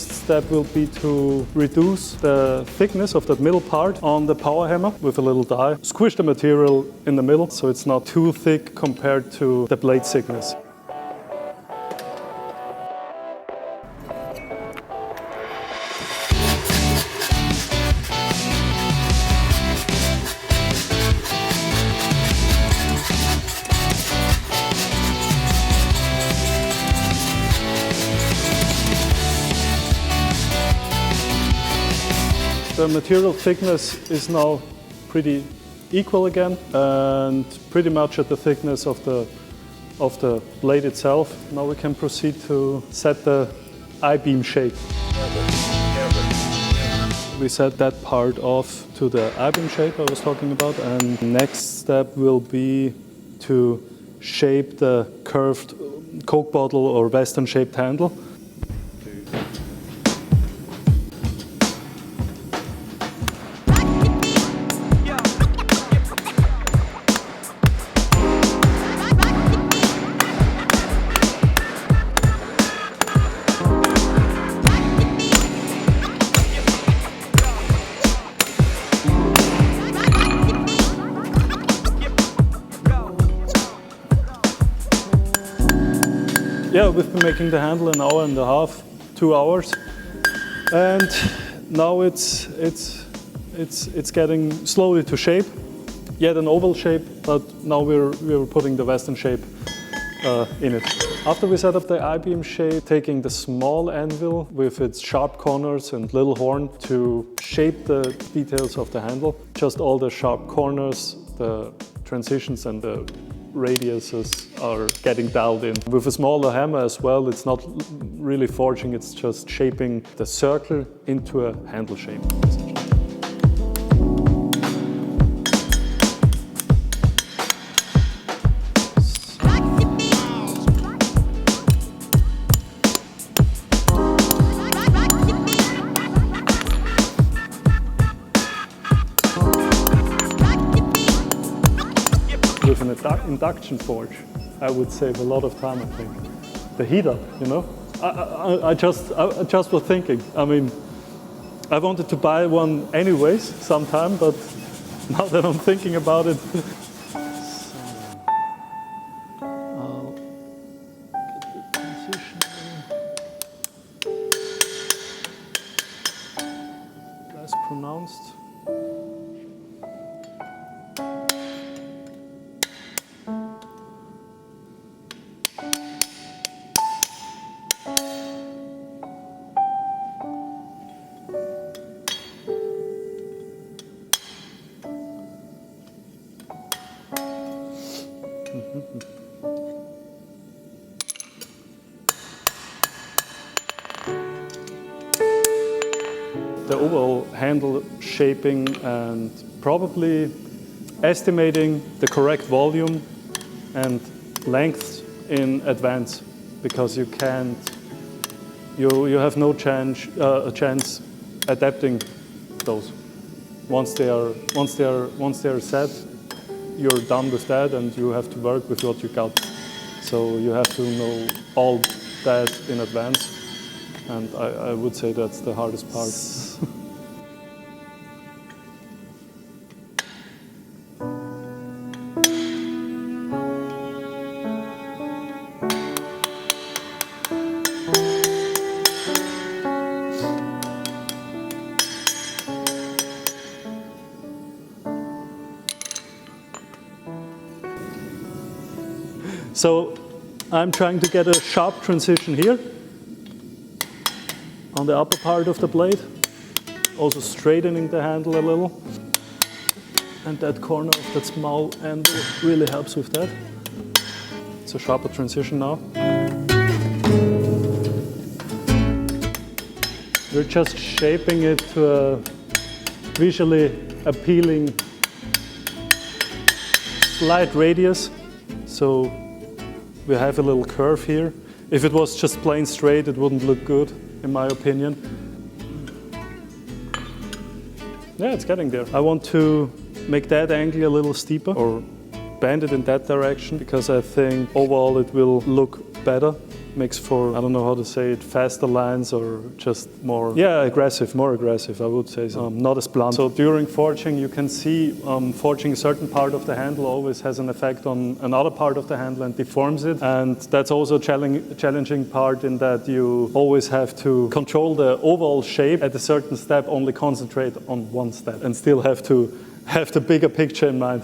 next step will be to reduce the thickness of that middle part on the power hammer with a little die. Squish the material in the middle so it's not too thick compared to the blade thickness. The material thickness is now pretty equal again and pretty much at the thickness of the blade itself. Now we can proceed to set the I-beam shape. We set that part off to the I-beam shape I was talking about, and next step will be to shape the curved Coke bottle or Western shaped handle. Yeah, we've been making the handle an hour and a half, 2 hours, and now it's getting slowly to shape. Yet an oval shape, but now we're putting the Western shape in it. After we set up the I-beam shape, taking the small anvil with its sharp corners and little horn to shape the details of the handle. Just all the sharp corners, the transitions and the radiuses are getting dialed in. With a smaller hammer as well, it's not really forging, it's just shaping the circle into a handle shape. With an induction forge, I would save a lot of time, I think. The heat up, you know? I just was thinking, I mean, I wanted to buy one anyways sometime, but now that I'm thinking about it, I'll get the transition less pronounced. The overall handle shaping and probably estimating the correct volume and length in advance, because you have no chance adapting those. Once they are set, you're done with that and you have to work with what you got. So you have to know all that in advance, and I would say that's the hardest part. So I'm trying to get a sharp transition here on the upper part of the blade, also straightening the handle a little. And that corner of that small anvil really helps with that. It's a sharper transition now. We're just shaping it to a visually appealing slight radius. So we have a little curve here. If it was just plain straight, it wouldn't look good, in my opinion. Yeah, it's getting there. I want to make that angle a little steeper, or bend it in that direction because I think overall it will look better. Makes for, I don't know how to say it, faster lines or just more aggressive, I would say so. Not as blunt. So during forging you can see forging a certain part of the handle always has an effect on another part of the handle and deforms it, and that's also a challenging part in that you always have to control the overall shape at a certain step, only concentrate on one step and still have to have the bigger picture in mind.